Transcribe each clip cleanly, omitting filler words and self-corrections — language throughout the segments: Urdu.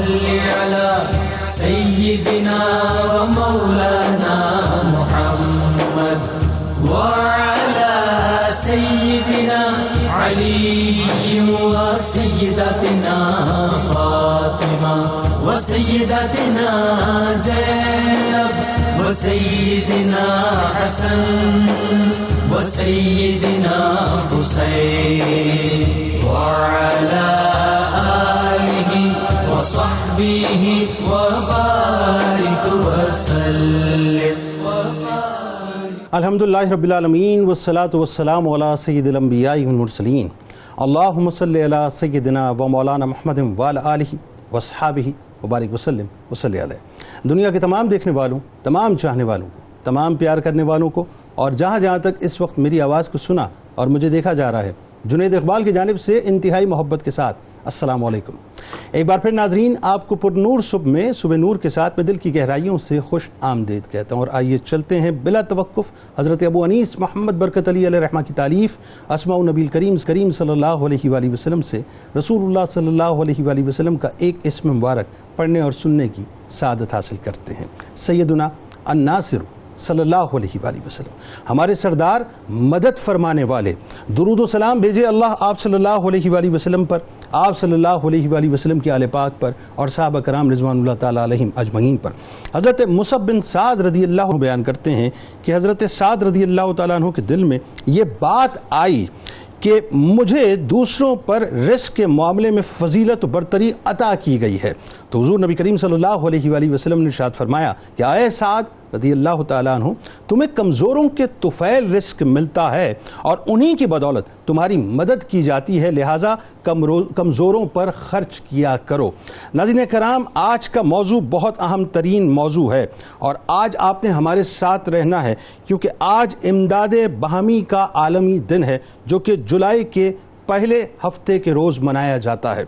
على سيدنا ومولانا محمد وعلى سيدنا علي وسيدتنا فاطمة وسيدتنا زينب وسيدنا حسن وسيدنا حسين وعلى آله وصحبه وبارك وسلم. الحمدللہ رب العالمین والصلاة والسلام علی سید الانبیاء والمرسلین. اللہم صلی علی سیدنا و مولانا محمد وعلی آلہ واصحابہ وبارک وسلم وصلی علیہ. دنیا کے تمام دیکھنے والوں، تمام چاہنے والوں کو، تمام پیار کرنے والوں کو، اور جہاں جہاں تک اس وقت میری آواز کو سنا اور مجھے دیکھا جا رہا ہے، جنید اقبال کی جانب سے انتہائی محبت کے ساتھ السلام علیکم. ایک بار پھر ناظرین، آپ کو پر نور صبح میں صبح نور کے ساتھ میں دل کی گہرائیوں سے خوش آمدید کہتا ہوں. اور آئیے چلتے ہیں بلا توقف حضرت ابو انیس محمد برکت علی علیہ رحمہ کی تالیف اسماء النبی کریم صلی اللہ علیہ وآلہ وسلم سے رسول اللہ صلی اللہ علیہ وآلہ وسلم کا ایک اسم مبارک پڑھنے اور سننے کی سعادت حاصل کرتے ہیں. سیدنا الناصر صلی اللہ علیہ وآلہ وسلم، ہمارے سردار مدد فرمانے والے، درود و سلام بھیجے اللہ آپ صلی اللہ علیہ وآلہ وسلم پر، آپ صلی اللہ علیہ وآلہ وسلم کی آل پاک پر اور صحابہ کرام رضوان اللہ تعالیٰ علیہم اجمعین پر. حضرت مصعب بن سعد رضی اللہ عنہ بیان کرتے ہیں کہ حضرت سعد رضی اللہ تعالیٰ عنہ کے دل میں یہ بات آئی کہ مجھے دوسروں پر رزق کے معاملے میں فضیلت و برتری عطا کی گئی ہے. تو حضور نبی کریم صلی اللہ علیہ وآلہ وسلم نے ارشاد فرمایا کہ اے سعد رضی اللہ تعالیٰ عنہ، تمہیں کمزوروں کے طفیل رزق ملتا ہے اور انہی کی بدولت تمہاری مدد کی جاتی ہے، لہٰذا کمزوروں پر خرچ کیا کرو. ناظرین کرام، آج کا موضوع بہت اہم ترین موضوع ہے اور آج آپ نے ہمارے ساتھ رہنا ہے، کیونکہ آج امداد باہمی کا عالمی دن ہے جو کہ جولائی کے پہلے ہفتے کے روز منایا جاتا ہے.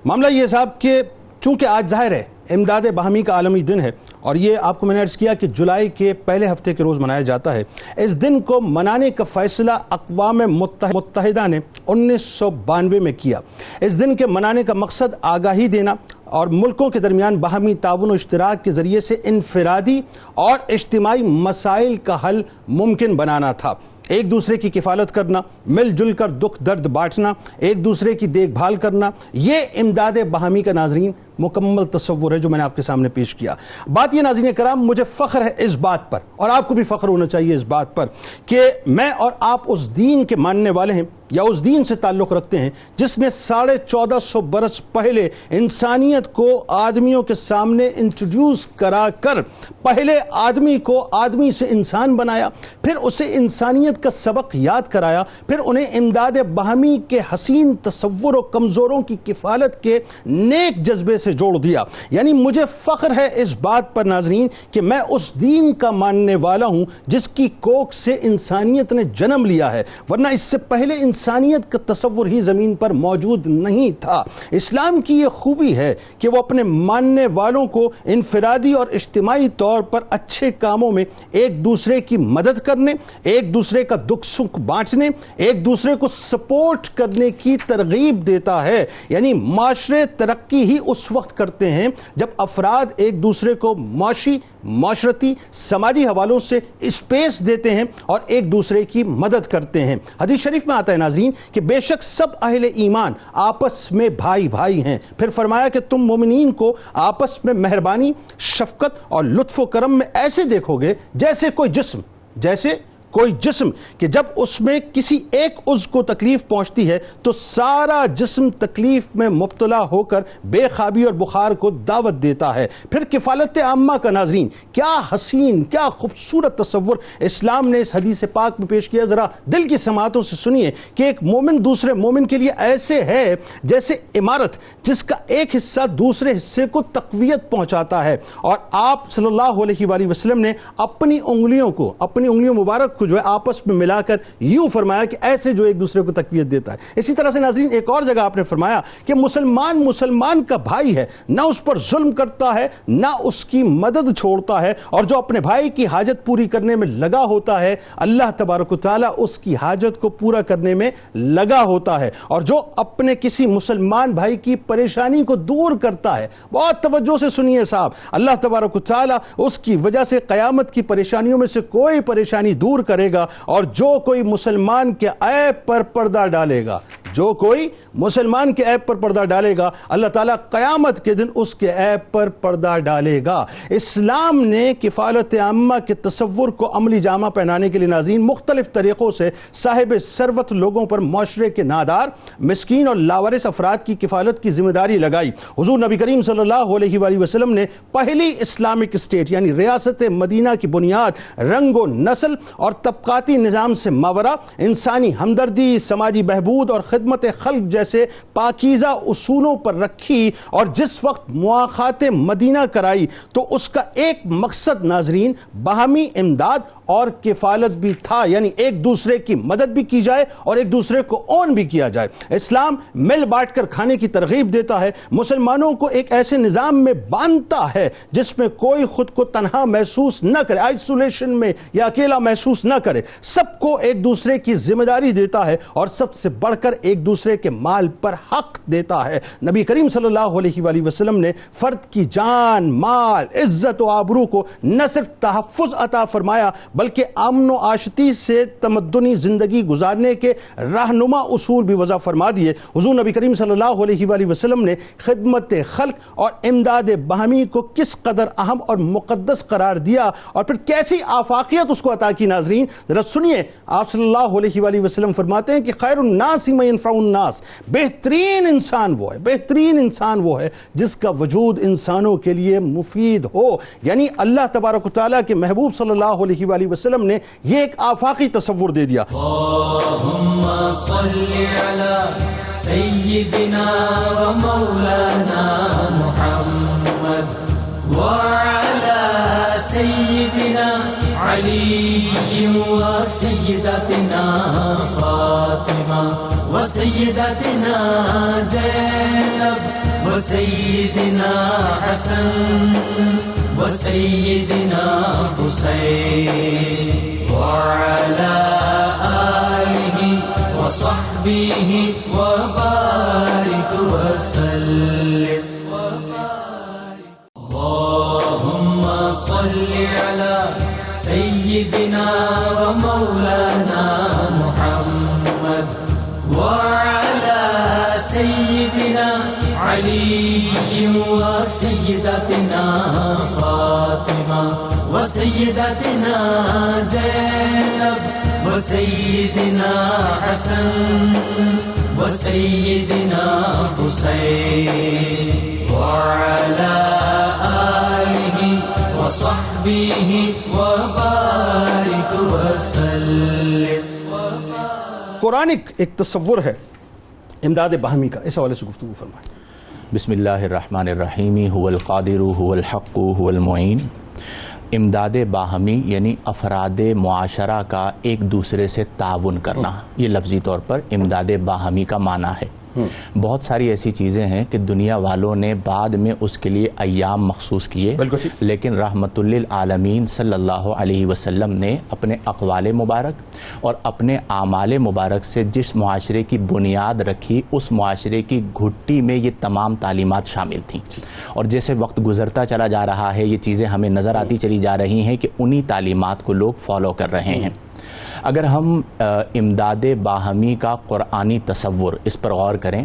معاملہ یہ صاحب کہ چونکہ آج ظاہر ہے امداد باہمی کا عالمی دن ہے اور یہ آپ کو میں نے عرض کیا کہ جولائی کے پہلے ہفتے کے روز منایا جاتا ہے. اس دن کو منانے کا فیصلہ اقوام متحدہ نے 1992 میں کیا. اس دن کے منانے کا مقصد آگاہی دینا اور ملکوں کے درمیان باہمی تعاون و اشتراک کے ذریعے سے انفرادی اور اجتماعی مسائل کا حل ممکن بنانا تھا. ایک دوسرے کی کفالت کرنا، مل جل کر دکھ درد بانٹنا، ایک دوسرے کی دیکھ بھال کرنا، یہ امداد باہمی کا ناظرین مکمل تصور ہے جو میں نے آپ کے سامنے پیش کیا. بات یہ ناظرین کرام، مجھے فخر ہے اس بات پر اور آپ کو بھی فخر ہونا چاہیے اس بات پر کہ میں اور آپ اس دین کے ماننے والے ہیں یا اس دین سے تعلق رکھتے ہیں جس نے 1450 برس پہلے انسانیت کو آدمیوں کے سامنے انٹروڈیوس کرا کر پہلے آدمی کو آدمی سے انسان بنایا، پھر اسے انسانیت کا سبق یاد کرایا، پھر انہیں امداد باہمی کے حسین تصور و کمزوروں کی کفالت کے نیک جذبے سے جوڑ دیا. یعنی مجھے فخر ہے اس بات پر ناظرین کہ میں اس دین کا ماننے والا ہوں جس کی کوکھ سے انسانیت نے جنم لیا ہے، ورنہ اس سے پہلے انسانیت کا تصور ہی زمین پر موجود نہیں تھا. اسلام کی یہ خوبی ہے کہ وہ اپنے ماننے والوں کو انفرادی اور اجتماعی طور پر اچھے کاموں میں ایک دوسرے کی مدد کرنے، ایک دوسرے کا دکھ سکھ بانٹنے، ایک دوسرے کو سپورٹ کرنے کی ترغیب دیتا ہے. یعنی معاشرے ترقی ہی اس وقت کرتے ہیں جب افراد ایک دوسرے کو معاشی، معاشرتی، سماجی حوالوں سے اسپیس دیتے ہیں اور ایک دوسرے کی مدد کرتے ہیں. حدیث شریف میں آتا ہے ناظرین کہ بے شک سب اہل ایمان آپس میں بھائی بھائی ہیں. پھر فرمایا کہ تم مومنین کو آپس میں مہربانی، شفقت اور لطف و کرم میں ایسے دیکھو گے جیسے کوئی جسم کہ جب اس میں کسی ایک عضو کو تکلیف پہنچتی ہے تو سارا جسم تکلیف میں مبتلا ہو کر بے خوابی اور بخار کو دعوت دیتا ہے. پھر کفالت عامہ کا ناظرین کیا حسین، کیا خوبصورت تصور اسلام نے اس حدیث پاک میں پیش کیا. ذرا دل کی سماعتوں سے سنیے کہ ایک مومن دوسرے مومن کے لیے ایسے ہے جیسے عمارت جس کا ایک حصہ دوسرے حصے کو تقویت پہنچاتا ہے. اور آپ صلی اللہ علیہ وآلہ وسلم نے اپنی انگلیوں مبارک کو جو ہے آپس میں ملا کر یوں فرمایا کہ ایسے جو ایک دوسرے کو تقویت دیتا ہے. اسی طرح سے ناظرین ایک اور جگہ آپ نے فرمایا کہ مسلمان کا بھائی ہے، نہ اس پر ظلم کرتا ہے نہ اس کی مدد چھوڑتا ہے، اور جو اپنے بھائی کی حاجت پوری کرنے میں لگا ہوتا ہے اللہ تبارک و تعالیٰ اس کی حاجت کو پورا کرنے میں لگا ہوتا ہے. اور جو اپنے کسی مسلمان بھائی کی پریشانی کو دور کرتا ہے، بہت توجہ سے سنیے صاحب، اللہ تبارک و تعالیٰ اس کی وجہ سے قیامت کی پریشانیوں میں سے کوئی پریشانی دور کرے گا. اور جو کوئی مسلمان کے عیب پر پردہ ڈالے گا، جو کوئی مسلمان کے عیب پر پردہ ڈالے گا، اللہ تعالیٰ قیامت کے دن اس کے عیب پر پردہ ڈالے گا. اسلام نے کفالت عامہ کے تصور کو عملی جامہ پہنانے کے لیے ناظرین مختلف طریقوں سے صاحب ثروت لوگوں پر معاشرے کے نادار، مسکین اور لاوارث افراد کی کفالت کی ذمہ داری لگائی. حضور نبی کریم صلی اللہ علیہ وآلہ وسلم نے پہلی اسلامک اسٹیٹ یعنی ریاست مدینہ کی بنیاد رنگ و نسل اور طبقاتی نظام سے ماورا انسانی ہمدردی، سماجی بہبود اور خدمت خلق جیسے پاکیزہ اصولوں پر رکھی. اور جس وقت مواخات مدینہ کرائی تو اس کا ایک مقصد ناظرین باہمی امداد اور کفالت بھی تھا، یعنی ایک دوسرے کی مدد بھی کی جائے اور ایک دوسرے کو اون بھی کیا جائے. اسلام مل بانٹ کر کھانے کی ترغیب دیتا ہے، مسلمانوں کو ایک ایسے نظام میں باندھتا ہے جس میں کوئی خود کو تنہا محسوس نہ کرے، آئسولیشن میں یا اکیلا محسوس نہ کرے، سب کو ایک دوسرے کی ذمہ داری دیتا ہے اور سب سے بڑھ کر ایک دوسرے کے مال پر حق دیتا ہے. نبی کریم صلی اللہ علیہ وآلہ وسلم نے فرد کی جان، مال، عزت و آبرو کو نہ صرف تحفظ عطا فرمایا بلکہ امن و آشتی سے تمدنی زندگی گزارنے کے رہنما اصول بھی وضع فرما دیے. حضور نبی کریم صلی اللہ علیہ وآلہ وسلم نے خدمت خلق اور امداد باہمی کو کس قدر اہم اور مقدس قرار دیا اور پھر کیسی آفاقیت اس کو عطا کی. ناظرین ذرا سنیے، آپ صلی اللہ علیہ وآلہ وسلم فرماتے ہیں کہ خیر الناس من ينفع الناس، بہترین انسان وہ ہے جس کا وجود انسانوں کے لیے مفید ہو. یعنی اللہ تبارک و تعالیٰ کے محبوب صلی اللہ علیہ وآلہ وسلم نے یہ ایک آفاقی تصور دے دیا. اللہم صلی علی سیدنا و مولانا محمد وعلی سیدنا علی و سیدتنا فاطمہ و سیدتنا زینب و سیدنا حسن و سیدنا حسین وعلى آله وصحبه وبارك وسلم. اللهم صل على سيدنا ومولانا محمد وعلى سيدنا علي وسيدتنا فاطمة وسيدتنا زينب وسيدنا حسن وسيدنا حسين وعلى آله وصحبه وبارك وسلم. قرآنک ایک تصور ہے امداد باہمی کا، اس حوالے سے گفتگو فرمائیں. بسم اللہ الرحمن الرحیم. هو القادر هو الحق هو المعین. امداد باہمی یعنی افراد معاشرہ کا ایک دوسرے سے تعاون کرنا، یہ لفظی طور پر امداد باہمی کا معنی ہے. بہت ساری ایسی چیزیں ہیں کہ دنیا والوں نے بعد میں اس کے لیے ایام مخصوص کیے، لیکن رحمت للعالمین صلی اللہ علیہ وسلم نے اپنے اقوال مبارک اور اپنے اعمال مبارک سے جس معاشرے کی بنیاد رکھی، اس معاشرے کی گھٹی میں یہ تمام تعلیمات شامل تھیں. اور جیسے وقت گزرتا چلا جا رہا ہے یہ چیزیں ہمیں نظر آتی چلی جا رہی ہیں کہ انہی تعلیمات کو لوگ فالو کر رہے ہیں. اگر ہم امداد باہمی کا قرآنی تصور اس پر غور کریں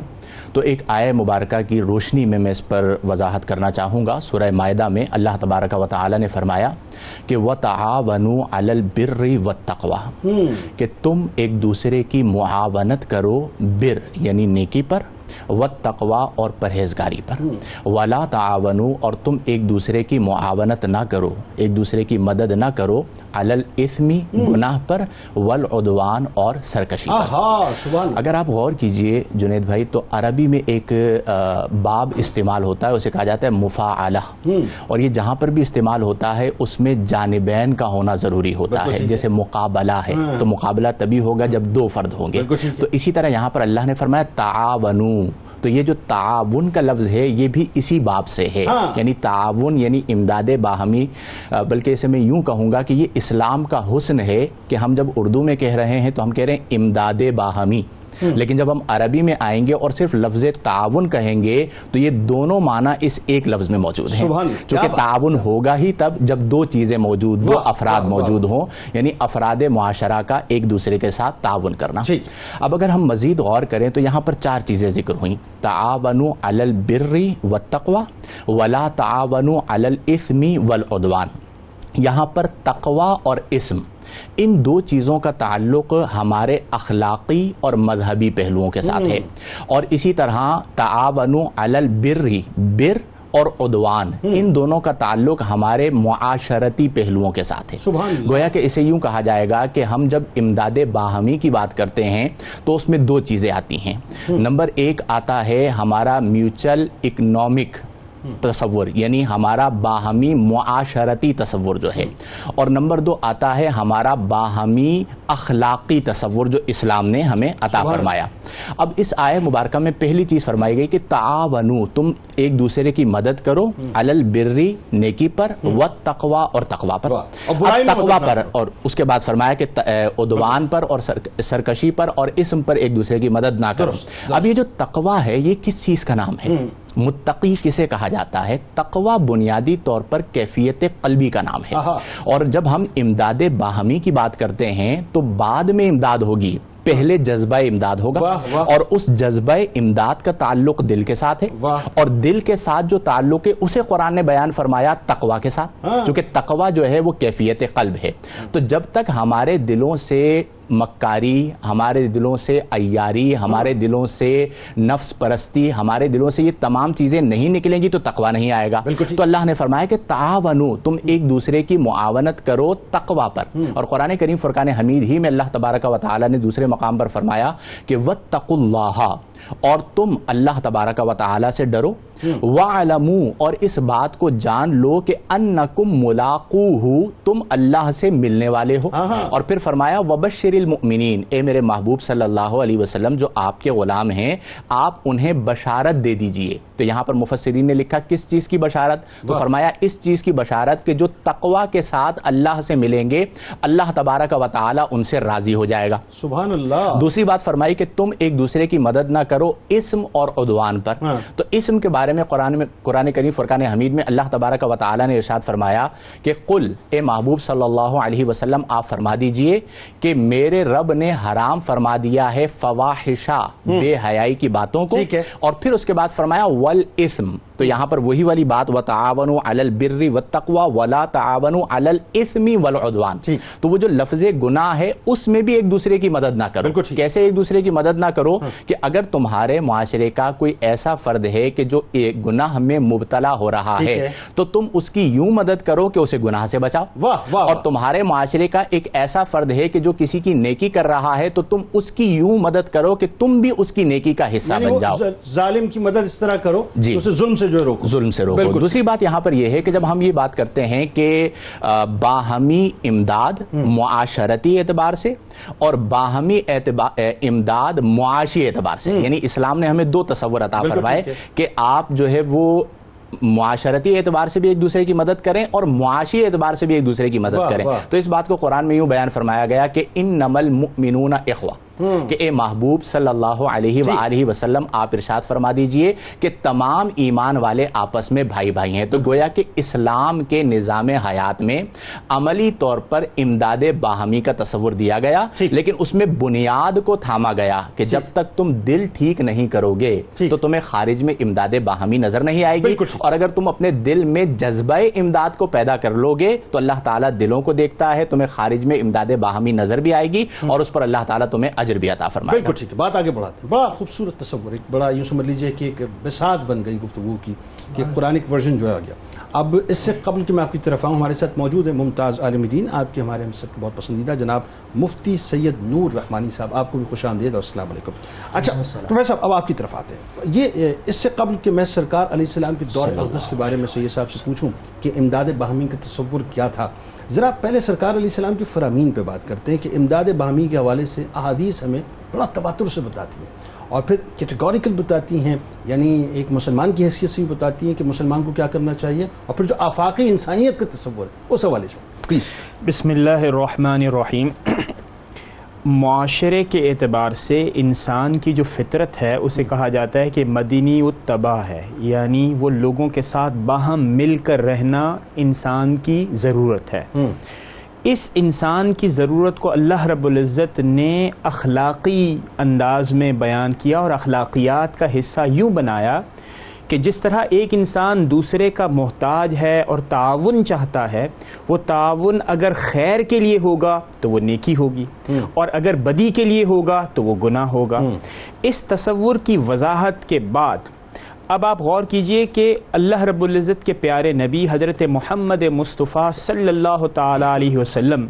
تو ایک آیہ مبارکہ کی روشنی میں اس پر وضاحت کرنا چاہوں گا. سورہ مائدہ میں اللہ تبارک و تعالی نے فرمایا کہ وَتَعَاوَنُوا عَلَى الْبِرِّ وَالتَّقْوَى، کہ تم ایک دوسرے کی معاونت کرو بر یعنی نیکی پر والتقوی اور پرہیزگاری پر، ولا تعاونوا اور تم ایک دوسرے کی معاونت نہ کرو، ایک دوسرے کی مدد نہ کرو، علی الاثم گناہ پر، والعدوان اور سرکشی پر۔ اگر آپ غور کیجئے جنید بھائی تو عربی میں ایک باب استعمال ہوتا ہے، اسے کہا جاتا ہے مفاعلہ، اور یہ جہاں پر بھی استعمال ہوتا ہے اس میں جانبین کا ہونا ضروری ہوتا ہے، جیسے مقابلہ ہے تو مقابلہ تبھی ہوگا جب دو فرد ہوں گے، تو اسی طرح یہاں پر اللہ نے فرمایا تعاونوا، تو یہ جو تعاون کا لفظ ہے یہ بھی اسی باب سے ہے، یعنی تعاون یعنی امداد باہمی، بلکہ اسے میں یوں کہوں گا کہ یہ اسلام کا حسن ہے کہ ہم جب اردو میں کہہ رہے ہیں تو ہم کہہ رہے ہیں امداد باہمی، لیکن جب ہم عربی میں آئیں گے اور صرف لفظ تعاون کہیں گے تو یہ دونوں معنی اس ایک لفظ میں موجود ہیں، چونکہ تعاون ہوگا ہی تب جب دو چیزیں موجود، دو افراد موجود ہوں، یعنی افراد معاشرہ کا ایک دوسرے کے ساتھ تعاون کرنا۔ اب اگر ہم مزید غور کریں تو یہاں پر چار چیزیں ذکر ہوئیں، تعاونوا علی البر والتقوی ولا تعاونوا علی الاثم والعدوان۔ یہاں پر تقوی اور اسم، ان دو چیزوں کا تعلق ہمارے اخلاقی اور مذہبی پہلوؤں کے ساتھ ہے، اور اسی طرح تعاونوا علی البر، بر اور عدوان، ان دونوں کا تعلق ہمارے معاشرتی پہلوؤں کے ساتھ ہے۔ گویا کہ اسے یوں کہا جائے گا کہ ہم جب امداد باہمی کی بات کرتے ہیں تو اس میں دو چیزیں آتی ہیں، نمبر ایک آتا ہے ہمارا میوچل اکنامک تصور، یعنی ہمارا باہمی معاشرتی تصور جو ہے، اور نمبر دو آتا ہے ہمارا باہمی اخلاقی تصور جو اسلام نے ہمیں عطا فرمایا۔ اب اس آیت مبارکہ میں پہلی چیز فرمائی گئی کہ تعاونوا، تم ایک دوسرے کی مدد کرو، علی البر نیکی پر، والتقوی اور تقوی پر، تقوی پر، اور اس کے بعد فرمایا کہ عدوان پر اور سرکشی پر اور اسم پر ایک دوسرے کی مدد نہ کرو۔ اب یہ جو تقوی ہے یہ کس چیز کا نام ہے؟ متقی کسے کہا جاتا ہے؟ تقوی بنیادی طور پر کیفیت قلبی کا نام ہے، اور جب ہم امداد باہمی کی بات کرتے ہیں تو بعد میں امداد ہوگی، پہلے جذبہ امداد ہوگا، اور اس جذبہ امداد کا تعلق دل کے ساتھ ہے، اور دل کے ساتھ جو تعلق ہے اسے قرآن نے بیان فرمایا تقوی کے ساتھ، کیونکہ تقوی جو ہے وہ کیفیت قلب ہے۔ تو جب تک ہمارے دلوں سے مکاری، ہمارے دلوں سے عیاری، ہمارے دلوں سے نفس پرستی، ہمارے دلوں سے یہ تمام چیزیں نہیں نکلیں گی تو تقوی نہیں آئے گا۔ تو اللہ نے فرمایا کہ تعاونوا، تم ایک دوسرے کی معاونت کرو تقوی پر، اور قرآن کریم فرقان حمید ہی میں اللہ تبارک و تعالی نے دوسرے مقام پر فرمایا کہ واتقوا اللہ، اور تم اللہ تبارک و تعالی سے ڈرو، وَعْلَمُوا اور اس بات کو جان لو کہ انکم ملاقوہ، تم اللہ سے ملنے والے ہو، اور پھر فرمایا وبشر المؤمنین، اے میرے محبوب صلی اللہ علیہ وسلم جو آپ کے غلام ہیں آپ انہیں بشارت دے دیجئے۔ تو یہاں پر مفسرین نے لکھا کس چیز کی بشارت؟ تو فرمایا اس چیز کی بشارت کہ جو تقوی کے ساتھ اللہ سے ملیں گے اللہ تبارک و تعالی ان سے راضی ہو جائے گا۔ سبحان اللہ۔ دوسری بات فرمائی کہ تم ایک دوسرے کی مدد نہ کرو اسم اور عدوان پر۔ تو اسم کے بارے میں قرآن کریم فرقان حمید میں اللہ تبارک و تعالی نے ارشاد فرمایا کہ قل، اے محبوب صلی اللہ علیہ وسلم آپ فرما دیجئے کہ میرے رب نے حرام فرما دیا ہے فواحشہ، بے حیائی کی باتوں کو، اور پھر اس کے بعد فرمایا والاسم، تو یہاں پر وہی والی بات وتعاونوا علی البر والتقوی ولا تعاونوا علی الاثم والعدوان۔ تو وہ جو لفظ گناہ ہے اس میں بھی ایک دوسرے کی مدد نہ کرو۔ کیسے ایک دوسرے کی مدد نہ کرو؟ کہ اگر تمہارے معاشرے کا کوئی ایسا فرد ہے کہ جو ایک گناہ میں مبتلا ہو رہا ہے تو تم اس کی یوں مدد کرو کہ اسے گناہ سے بچاؤ، اور تمہارے معاشرے کا ایک ایسا فرد ہے کہ جو کسی کی نیکی کر رہا ہے تو تم اس کی یوں مدد کرو کہ تم بھی اس کی نیکی کا حصہ بن جاؤ۔ ظالم کی مدد اس طرح کرو اسے ظلم سے جو روکو، ظلم سے روکو۔ دوسری بات یہاں پر یہ ہے کہ جب ہم یہ بات کرتے ہیں کہ باہمی امداد معاشرتی اعتبار سے اور باہمی امداد معاشی اعتبار سے، یعنی اسلام نے ہمیں دو تصور عطا فرمائے کہ آپ جو ہے وہ معاشرتی اعتبار سے بھی ایک دوسرے کی مدد کریں اور معاشی اعتبار سے بھی ایک دوسرے کی مدد کریں۔ تو اس بات کو قرآن میں یوں بیان فرمایا گیا کہ انما المؤمنون اخوہ، کہ اے محبوب صلی اللہ علیہ وآلہ وسلم آپ ارشاد فرما دیجئے کہ تمام ایمان والے آپس میں بھائی بھائی ہیں۔ تو گویا کہ اسلام کے نظام حیات میں عملی طور پر امداد باہمی کا تصور دیا گیا، لیکن اس میں بنیاد کو تھاما گیا کہ جب تک تم دل ٹھیک نہیں کرو گے تو تمہیں خارج میں امداد باہمی نظر نہیں آئے گی، اور اگر تم اپنے دل میں جذبہ امداد کو پیدا کر لو گے تو اللہ تعالیٰ دلوں کو دیکھتا ہے، تمہیں خارج میں امداد باہمی نظر بھی آئے گی اور اس پر اللہ تعالیٰ تمہیں اجر بھی عطا فرمائے گا. بالکل ٹھیک ہے، بات آگے بڑھاتے ہیں. بڑا خوبصورت تصور، ایک بڑا یوں سمجھ لیجئے کہ ایک بساط بن گئی گفتگو کی کہ قرآنک ورژن جو ہے آ گیا. اب اس سے قبل کہ میں آپ کی طرف آؤں، ہمارے ساتھ موجود ہیں ممتاز عالم دین، آپ کے ہمارے ہم سب کے بہت پسندیدہ جناب مفتی سید نور رحمانی صاحب. آپ کو بھی خوش آمدید اور السلام علیکم. اچھا پروفیسر صاحب، اب آپ کی طرف آتے ہیں. یہ اس سے قبل کہ میں سرکار علیہ السلام کے دور اقدس کے بارے میں سید صاحب سے پوچھوں کہ امداد باہمی کا تصور کیا تھا، ذرا پہلے سرکار علیہ السلام کے فرامین پہ بات کرتے ہیں کہ امداد باہمی کے حوالے سے احادیث ہمیں بڑا تواتر سے بتاتی ہیں اور پھر کیٹیگوریکل بتاتی ہیں، یعنی ایک مسلمان کی حیثیت سے بھی بتاتی ہیں کہ مسلمان کو کیا کرنا چاہیے، اور پھر جو آفاقی انسانیت کا تصور ہے اس حوالے سے پلیز. بسم اللہ الرحمن الرحیم. معاشرے کے اعتبار سے انسان کی جو فطرت ہے اسے کہا جاتا ہے کہ مدنی الطبع ہے، یعنی وہ لوگوں کے ساتھ باہم مل کر رہنا انسان کی ضرورت ہے. اس انسان کی ضرورت کو اللہ رب العزت نے اخلاقی انداز میں بیان کیا اور اخلاقیات کا حصہ یوں بنایا کہ جس طرح ایک انسان دوسرے کا محتاج ہے اور تعاون چاہتا ہے، وہ تعاون اگر خیر کے لیے ہوگا تو وہ نیکی ہوگی اور اگر بدی کے لیے ہوگا تو وہ گناہ ہوگا. اس تصور کی وضاحت کے بعد اب آپ غور کیجئے کہ اللہ رب العزت کے پیارے نبی حضرت محمد مصطفیٰ صلی اللہ تعالی علیہ وسلم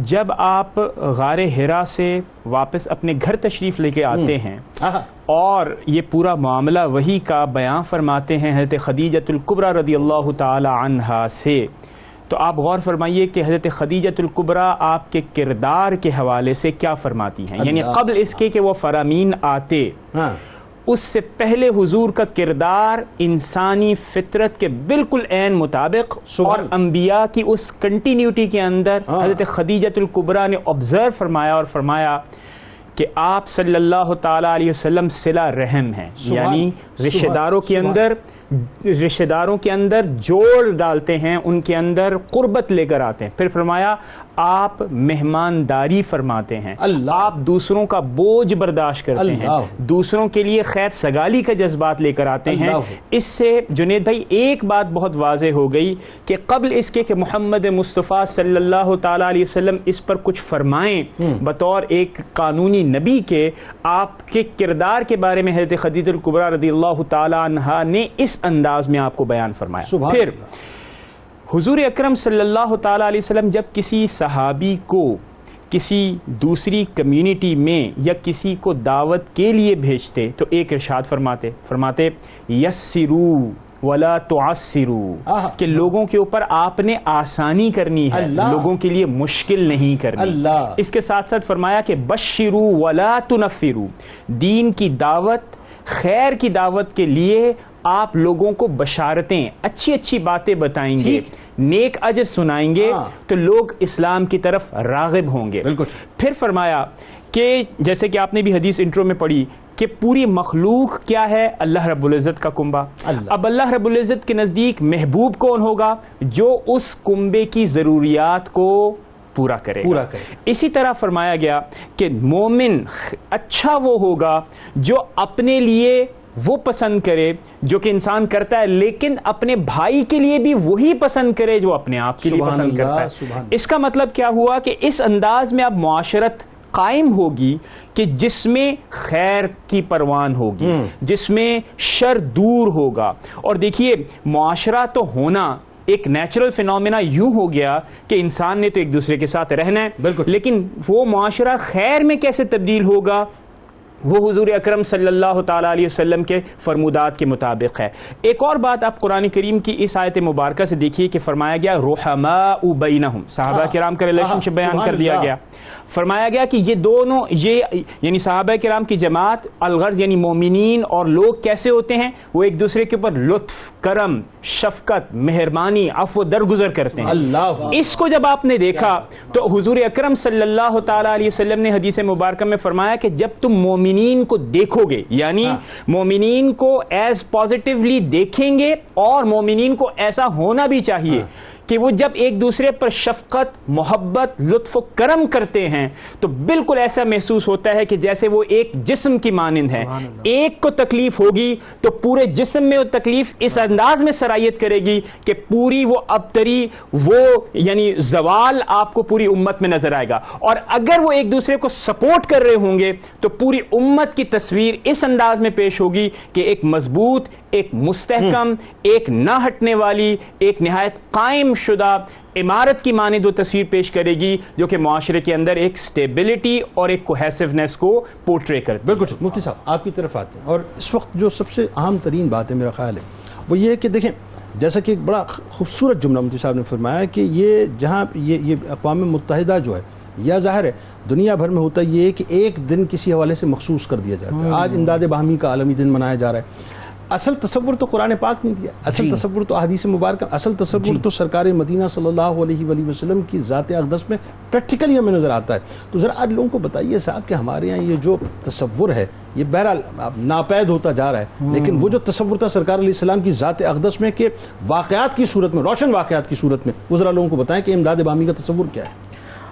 جب آپ غار حرا سے واپس اپنے گھر تشریف لے کے آتے ہیں اور یہ پورا معاملہ وحی کا بیان فرماتے ہیں حضرت خدیجۃ الکبریٰ رضی اللہ تعالی عنہا سے، تو آپ غور فرمائیے کہ حضرت خدیجۃ الکبریٰ آپ کے کردار کے حوالے سے کیا فرماتی ہیں. یعنی قبل اس کے کہ وہ فرامین آتے، اس سے پہلے حضور کا کردار انسانی فطرت کے بالکل عین مطابق اور انبیاء کی اس کنٹینیوٹی کے اندر حضرت خدیجۃ الکبریٰ نے آبزرو فرمایا اور فرمایا کہ آپ صلی اللہ تعالی علیہ وسلم صلہ رحم ہیں، یعنی رشتہ داروں کے اندر جوڑ ڈالتے ہیں، ان کے اندر قربت لے کر آتے ہیں. پھر فرمایا آپ مہمانداری فرماتے ہیں، آپ دوسروں کا بوجھ برداشت کرتے ہیں، دوسروں کے لیے خیر سگالی کا جذبات لے کر آتے ہیں. اس سے جنید بھائی ایک بات بہت واضح ہو گئی کہ قبل اس کے کہ محمد مصطفیٰ صلی اللہ تعالی علیہ وسلم اس پر کچھ فرمائیں بطور ایک قانونی نبی کے، آپ کے کردار کے بارے میں حضرت خدیجہ الکبریٰ رضی اللہ تعالی عنہا نے اس انداز میں آپ کو بیان فرمایا. پھر حضور اکرم صلی اللہ تعالی علیہ وسلم جب کسی صحابی کو کسی دوسری کمیونٹی میں یا کسی کو دعوت کے لیے بھیجتے تو ایک ارشاد فرماتے یسروا ولا تعسروا، کہ لوگوں کے اوپر آپ نے آسانی کرنی ہے، لوگوں کے لیے مشکل نہیں کرنی. اس کے ساتھ ساتھ فرمایا کہ بشروا ولا تنفروا، دین کی دعوت، خیر کی دعوت کے لیے آپ لوگوں کو بشارتیں، اچھی اچھی باتیں بتائیں گے، نیک اجر سنائیں گے تو لوگ اسلام کی طرف راغب ہوں گے. پھر فرمایا کہ جیسے کہ آپ نے بھی حدیث انٹرو میں پڑھی کہ پوری مخلوق کیا ہے؟ اللہ رب العزت کا کنبہ. اب اللہ رب العزت کے نزدیک محبوب کون ہوگا؟ جو اس کنبے کی ضروریات کو پورا کرے. اسی طرح فرمایا گیا کہ مومن اچھا وہ ہوگا جو اپنے لیے وہ پسند کرے جو کہ انسان کرتا ہے، لیکن اپنے بھائی کے لیے بھی وہی پسند کرے جو اپنے آپ کے لیے پسند کرتا ہے. اس کا مطلب کیا ہوا کہ اس انداز میں اب معاشرت قائم ہوگی کہ جس میں خیر کی پروان ہوگی، جس میں شر دور ہوگا. اور دیکھیے معاشرہ تو ہونا ایک نیچرل فینومینا یوں ہو گیا کہ انسان نے تو ایک دوسرے کے ساتھ رہنا ہے، لیکن وہ معاشرہ خیر میں کیسے تبدیل ہوگا وہ حضور اکرم صلی اللہ تعالی علیہ وسلم کے فرمودات کے مطابق ہے. ایک اور بات آپ قرآن کریم کی اس آیت مبارکہ سے دیکھیے کہ فرمایا گیا رحماء بینہم، صحابہ کرام کا ریلیشن شپ بیان کر دیا گیا. فرمایا گیا کہ یہ دونوں یعنی صحابہ کرام کی جماعت الغرض یعنی مومنین اور لوگ کیسے ہوتے ہیں؟ وہ ایک دوسرے کے اوپر لطف، کرم، شفقت، مہربانی، عفو درگزر کرتے ہیں. اس کو جب آپ نے دیکھا تو حضور اکرم صلی اللہ تعالی علیہ وسلم نے حدیث مبارکہ میں فرمایا کہ جب تم مومنین کو دیکھو گے، یعنی مومنین کو ایز پازیٹیولی دیکھیں گے، اور مومنین کو ایسا ہونا بھی چاہیے کہ وہ جب ایک دوسرے پر شفقت، محبت، لطف و کرم کرتے ہیں تو بالکل ایسا محسوس ہوتا ہے کہ جیسے وہ ایک جسم کی مانند ہے. ایک کو تکلیف ہوگی تو پورے جسم میں وہ تکلیف اس انداز میں سرایت کرے گی کہ پوری وہ ابتری، وہ یعنی زوال آپ کو پوری امت میں نظر آئے گا. اور اگر وہ ایک دوسرے کو سپورٹ کر رہے ہوں گے تو پوری امت کی تصویر اس انداز میں پیش ہوگی کہ ایک مضبوط، ایک مستحکم، ایک نہ ہٹنے والی، ایک نہایت قائم شدہ عمارت کی مانند وہ تصویر پیش کرے گی جو کہ معاشرے کے اندر ایک سٹیبلٹی اور ایک کوہیسونیس کو پورٹرے کرتی ہے. بالکل. مفتی صاحب آپ کی طرف آتے ہیں، اور اس وقت جو سب سے اہم ترین بات ہے میرا خیال ہے وہ یہ ہے کہ دیکھیں، جیسا کہ ایک بڑا خوبصورت جملہ مفتی صاحب نے فرمایا کہ یہ جہاں یہ اقوام متحدہ جو ہے، یا ظاہر ہے دنیا بھر میں ہوتا یہ ہے کہ ایک دن کسی حوالے سے مخصوص کر دیا جاتا ہے. آج امداد باہمی کا عالمی دن منایا جا رہا ہے. اصل تصور تو قرآن پاک نے دیا، اصل تصور تو احادیث مبارکہ، اصل تصور تو سرکار مدینہ صلی اللہ علیہ وآلہ وسلم کی ذات اقدس میں پریکٹیکلی ہمیں نظر آتا ہے. تو ذرا آج لوگوں کو بتائیے صاحب کہ ہمارے یہاں یہ جو تصور ہے یہ بہرحال ناپید ہوتا جا رہا ہے، لیکن وہ جو تصور تھا سرکار علیہ السلام کی ذات اقدس میں کہ واقعات کی صورت میں، روشن واقعات کی صورت میں، وہ ذرا لوگوں کو بتائیں کہ امداد باہمی کا تصور کیا ہے.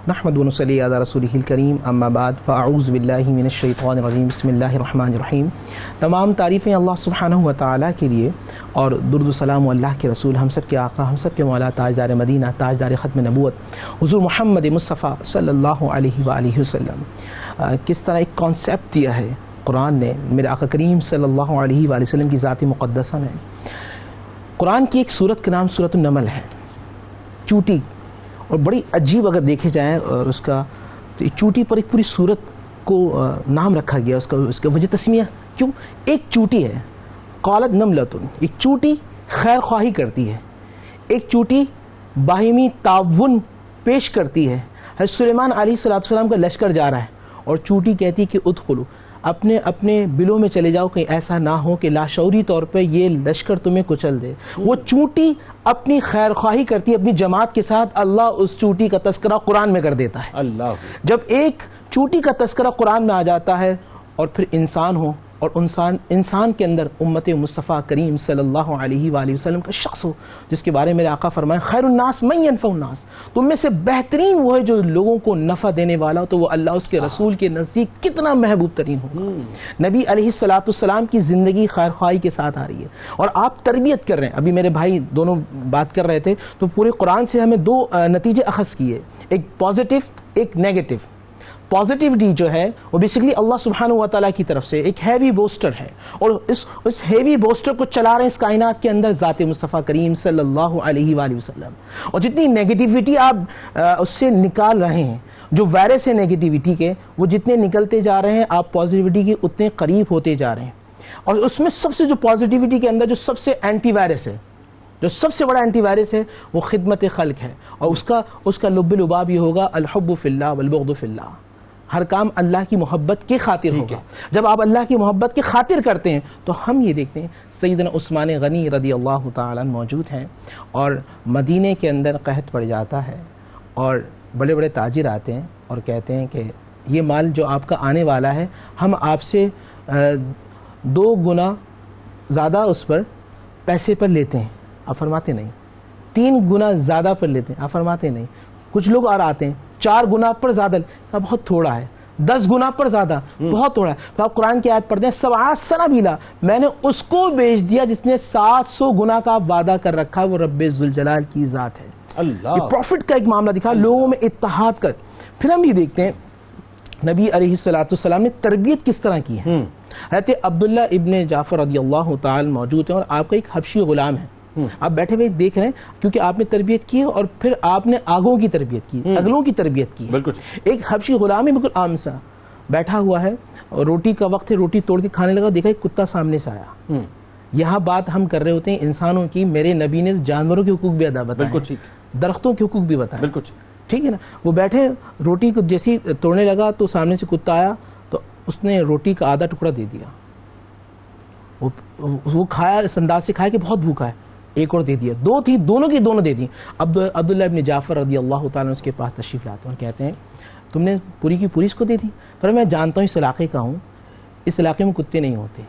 نحمد و نصلی علی رسولہ الکریم، اما بعد، فاعوذ باللہ من الشیطان الرجیم، بسم اللہ الرحمن الرحیم. تمام تعریفیں اللہ سبحانہ و تعالیٰ کے لیے، اور درود و سلام اللہ کے رسول، ہم سب کے آقا، ہم سب کے مولا، تاجدار مدینہ، تاجدار ختم نبوت، حضور محمد مصطفیٰ صلی اللہ علیہ وآلہ وسلم. کس طرح ایک کانسیپٹ دیا ہے قرآن نے میرے آقا کریم صلی اللہ علیہ وآلہ وسلم کی ذات مقدسہ نے. قرآن کی ایک سورت کا نام سورۃ النمل ہے، چوٹی، اور بڑی عجیب اگر دیکھے جائیں اور اس کا، تو چوٹی پر ایک پوری سورت کو نام رکھا گیا. اس کا وجہ تسمیہ کیوں؟ ایک چوٹی ہے، قالت نملۃ، ایک چوٹی خیر خواہی کرتی ہے، ایک چوٹی باہمی تعاون پیش کرتی ہے. حضرت سلیمان علیہ السلام کا لشکر جا رہا ہے اور چوٹی کہتی ہے کہ ادخلوا، اپنے اپنے بلوں میں چلے جاؤ، کہیں ایسا نہ ہو کہ لاشعوری طور پہ یہ لشکر تمہیں کچل دے. وہ چوٹی اپنی خیر خواہی کرتی ہے اپنی جماعت کے ساتھ. اللہ اس چوٹی کا تذکرہ قرآن میں کر دیتا ہے. اللہ، جب ایک چوٹی کا تذکرہ قرآن میں آ جاتا ہے، اور پھر انسان ہو، اور انسان کے اندر امت مصطفیٰ کریم صلی اللہ علیہ وآلہ وسلم کا شخص ہو، جس کے بارے میں میرے آقا فرمائے خیر الناس من ینفع الناس، تم میں سے بہترین وہ ہے جو لوگوں کو نفع دینے والا ہو، تو وہ اللہ اس کے رسول کے نزدیک کتنا محبوب ترین ہوگا. نبی علیہ السلام کی زندگی خیر خواہی کے ساتھ آ رہی ہے، اور آپ تربیت کر رہے ہیں. ابھی میرے بھائی دونوں بات کر رہے تھے، تو پورے قرآن سے ہمیں دو نتیجے اخذ کیے، ایک پازیٹیو، ایک نیگیٹو. پازیٹیوٹی جو ہے وہ بیسیکلی اللہ سبحانہ و تعالیٰ کی طرف سے ایک ہیوی بوسٹر ہے، اور اس ہیوی بوسٹر کو چلا رہے ہیں اس کائنات کے اندر ذات مصطفیٰ کریم صلی اللہ علیہ وآلہ وسلم. اور جتنی نیگیٹیوٹی آپ اس سے نکال رہے ہیں، جو وائرس ہے نیگیٹیوٹی کے، وہ جتنے نکلتے جا رہے ہیں آپ پازیٹیوٹی کے اتنے قریب ہوتے جا رہے ہیں. اور اس میں سب سے جو پازیٹیوٹی کے اندر جو سب سے اینٹی وائرس ہے، جو سب سے بڑا اینٹی وائرس ہے، وہ خدمت خلق ہے. اور اس کا لب لباب یہ ہوگا الحب فی اللہ والبغض فی اللہ. ہر کام اللہ کی محبت کے خاطر ہوگا. جب آپ اللہ کی محبت کے خاطر کرتے ہیں تو ہم یہ دیکھتے ہیں سیدنا عثمان غنی رضی اللہ تعالیٰ موجود ہیں، اور مدینے کے اندر قحط پڑ جاتا ہے، اور بڑے بڑے تاجر آتے ہیں اور کہتے ہیں کہ یہ مال جو آپ کا آنے والا ہے، ہم آپ سے 2 گنا زیادہ اس پر پیسے پر لیتے ہیں. آپ فرماتے نہیں. 3 گنا زیادہ پر لیتے ہیں. آپ فرماتے نہیں. کچھ لوگ اور آتے ہیں 4 گنا پر زیادہ، بہت تھوڑا ہے. 10 گنا پر زیادہ، بہت تھوڑا ہے. تو آپ قرآن کی آیت پڑھتے ہیں 7 سنابیلا، میں نے اس کو بیچ دیا جس نے 700 گنا کا وعدہ کر رکھا، وہ رب ذوالجلال کی ذات ہے. اللہ، یہ پروفٹ کا ایک معاملہ دکھا، لوگوں میں اتحاد کر. پھر ہم یہ دیکھتے ہیں نبی علیہ السلام نے تربیت کس طرح کی ہے. حضرت عبداللہ ابن جعفر رضی اللہ تعالی موجود ہیں، اور آپ کا ایک حبشی غلام ہے. آپ بیٹھے ہوئے دیکھ رہے ہیں، کیونکہ آپ نے تربیت کی ہے، اور پھر آپ نے آگوں کی تربیت کی، اگلوں کی تربیت کی. بالکل ایک حبشی غلام ہے، بالکل عام سا بیٹھا ہوا ہے، اور روٹی کا وقت ہے، روٹی توڑ کے کھانے لگا، دیکھا ایک کتا سامنے سے آیا. یہاں بات ہم کر رہے ہوتے ہیں انسانوں کی، میرے نبی نے جانوروں کے حقوق بھی ادا بتائے، درختوں کے حقوق بھی بتائے. بالکل ٹھیک ہے نا. وہ بیٹھے روٹی کو جیسی توڑنے لگا تو سامنے سے کتا آیا، تو اس نے روٹی کا آدھا ٹکڑا دے دیا. وہ کھایا اس انداز سے کھایا کہ بہت بھوکا ہے، ایک اور دے دیا. 2 تھی، دونوں کی دونوں دے دی. عبداللہ ابن جعفر رضی اللہ تعالیٰ اس کے پاس تشریف لاتے ہیں اور کہتے ہیں تم نے پوری کی پوری اس کو دے دی. پر میں جانتا ہوں اس علاقے کا ہوں، اس علاقے میں کتے نہیں ہوتے،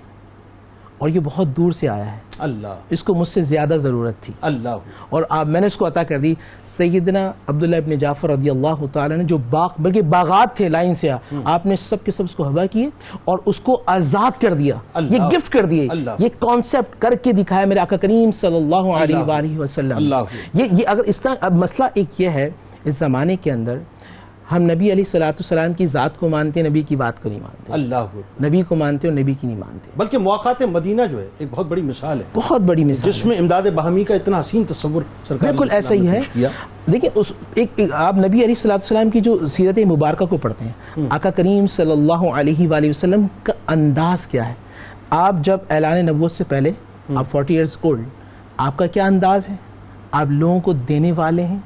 اور یہ بہت دور سے آیا ہے, اللہ, اس کو مجھ سے زیادہ ضرورت تھی, اللہ, اور میں نے اس کو عطا کر دی. سیدنا عبداللہ ابن جعفر رضی اللہ تعالیٰ نے جو بلکہ باغات تھے لائن سے, آپ نے سب کے سب اس کو ہوا کیے اور اس کو آزاد کر دیا, یہ گفٹ کر دیے, یہ کانسیپٹ کر کے دکھایا میرے آقا کریم صلی اللہ علیہ وآلہ وسلم. یہ اگر اس طرح, اب مسئلہ ایک یہ ہے اس زمانے کے اندر, ہم نبی علیہ الصلوۃ والسلام کی ذات کو مانتے ہیں, نبی کی بات کو نہیں مانتے. اللہ, نبی کو مانتے اور نبی کی نہیں مانتے. بلکہ مواقعات مدینہ جو ہے ایک بہت بڑی مثال ہے, بہت بڑی مثال, جس میں امداد باہمی کا اتنا حسین تصور سرکار بالکل ایسا ہی ہے. دیکھیں آپ نبی علیہ الصلوۃ والسلام کی جو سیرت مبارکہ کو پڑھتے ہیں, آقا کریم صلی اللہ علیہ وآلہ وسلم کا انداز کیا ہے. آپ جب اعلان نبوت سے پہلے, آپ 40 ایئرز اولڈ, آپ کا کیا انداز ہے؟ آپ لوگوں کو دینے والے ہیں,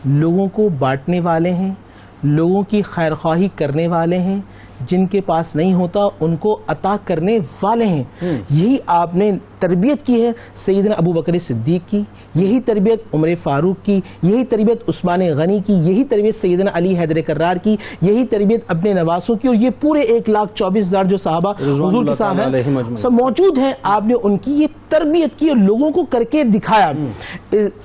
لوگوں کو بانٹنے والے ہیں, لوگوں کی خیر خواہی کرنے والے ہیں, جن کے پاس نہیں ہوتا ان کو عطا کرنے والے ہیں. یہی آپ نے تربیت کی ہے سیدنا ابو بکر صدیق کی, یہی تربیت عمر فاروق کی, یہی تربیت عثمان غنی کی, یہی تربیت سیدنا علی حیدر کرار کی, یہی تربیت اپنے نواسوں کی, اور یہ پورے 1,24,000 جو صحابہ حضور کے ساتھ ہیں سب موجود ہیں, آپ نے ان کی یہ تربیت کی اور لوگوں کو کر کے دکھایا.